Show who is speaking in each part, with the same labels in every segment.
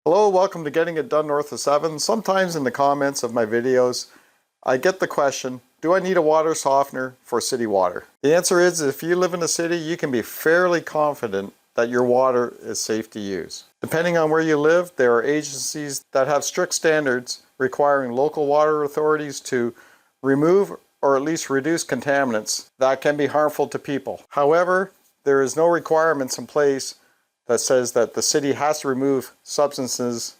Speaker 1: Hello, welcome to Getting It Done North of 7. Sometimes in the comments of my videos, I get the question, do I need a water softener for city water? The answer is, if you live in a city, you can be fairly confident that your water is safe to use. Depending on where you live, there are agencies that have strict standards requiring local water authorities to remove or at least reduce contaminants that can be harmful to people. However, there is no requirements in place that says that the city has to remove substances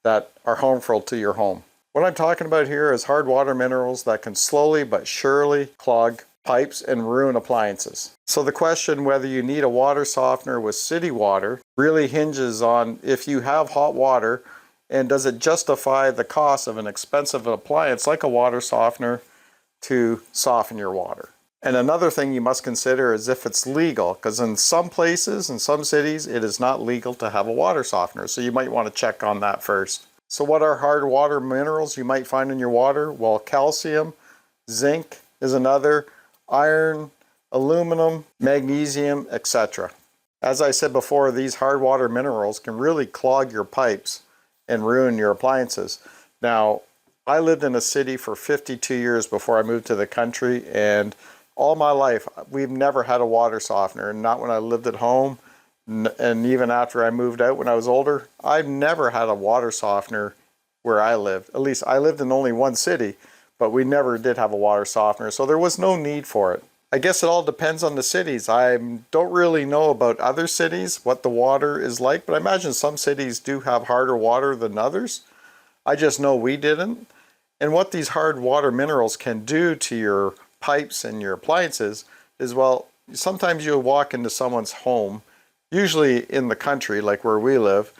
Speaker 1: that are harmful to your home. What I'm talking about here is hard water minerals that can slowly but surely clog pipes and ruin appliances. So the question whether you need a water softener with city water really hinges on if you have hot water and does it justify the cost of an expensive appliance like a water softener to soften your water. And another thing you must consider is if it's legal, because in some places, in some cities, it is not legal to have a water softener. So you might want to check on that first. So what are hard water minerals you might find in your water? Well, calcium, zinc is another, iron, aluminum, magnesium, etc. As I said before, these hard water minerals can really clog your pipes and ruin your appliances. Now, I lived in a city for 52 years before I moved to the country, and all my life, we've never had a water softener, not when I lived at home, and even after I moved out when I was older. I've never had a water softener where I lived. At least I lived in only one city, but we never did have a water softener, so there was no need for it. I guess it all depends on the cities. I don't really know about other cities, what the water is like, but I imagine some cities do have harder water than others. I just know we didn't. And what these hard water minerals can do to your pipes and your appliances is, well, sometimes you'll walk into someone's home, usually in the country like where we live,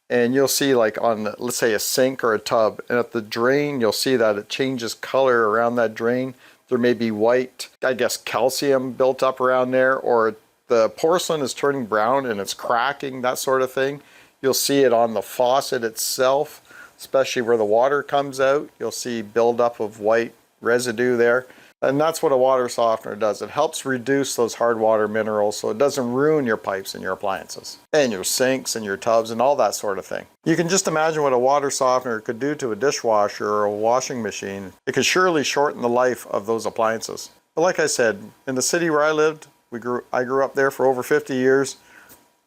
Speaker 1: and you'll see like on, let's say, a sink or a tub, and at the drain you'll see that it changes color around that drain. There may be white, I guess, calcium built up around there, or the porcelain is turning brown and it's cracking, that sort of thing. You'll see it on the faucet itself, especially where the water comes out. You'll see buildup of white residue there. And that's what a water softener does. It helps reduce those hard water minerals so it doesn't ruin your pipes and your appliances and your sinks and your tubs and all that sort of thing. You can just imagine what a water softener could do to a dishwasher or a washing machine. It could surely shorten the life of those appliances. But like I said, in the city where I lived, I grew up there for over 50 years.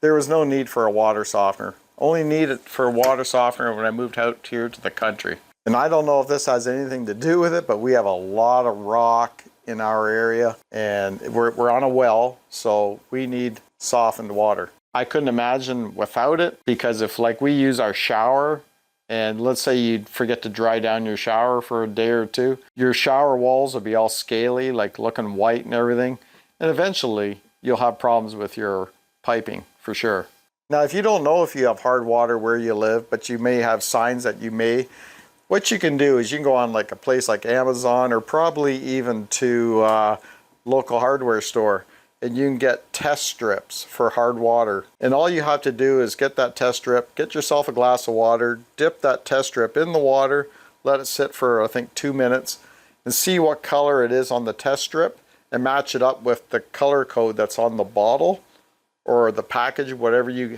Speaker 1: There was no need for a water softener. Only needed for a water softener when I moved out here to the country. And I don't know if this has anything to do with it, but we have a lot of rock in our area, and we're on a well, so we need softened water. I couldn't imagine without it, because if like we use our shower, and let's say you forget to dry down your shower for a day or two, your shower walls will be all scaly, like looking white and everything, and eventually you'll have problems with your piping for sure. Now, if you don't know if you have hard water where you live, but you may have signs that you may, what you can do is you can go on like a place like Amazon, or probably even to a local hardware store, and you can get test strips for hard water. And all you have to do is get that test strip, get yourself a glass of water, dip that test strip in the water, let it sit for I think 2 minutes, and see what color it is on the test strip, and match it up with the color code that's on the bottle or the package,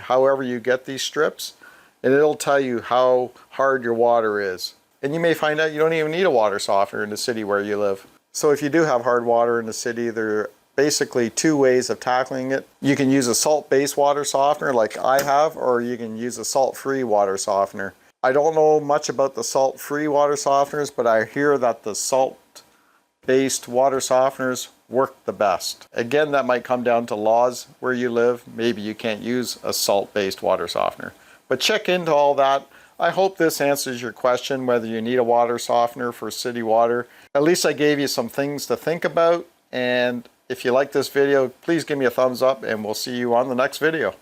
Speaker 1: however you get these strips, and it'll tell you how hard your water is. And you may find out you don't even need a water softener in the city where you live. So if you do have hard water in the city, there are basically two ways of tackling it. You can use a salt-based water softener like I have, or you can use a salt-free water softener. I don't know much about the salt-free water softeners, but I hear that the salt-based water softeners work the best. Again, that might come down to laws where you live. Maybe you can't use a salt-based water softener. But check into all that. I hope this answers your question whether you need a water softener for city water. At least I gave you some things to think about. And if you like this video, please give me a thumbs up, and we'll see you on the next video.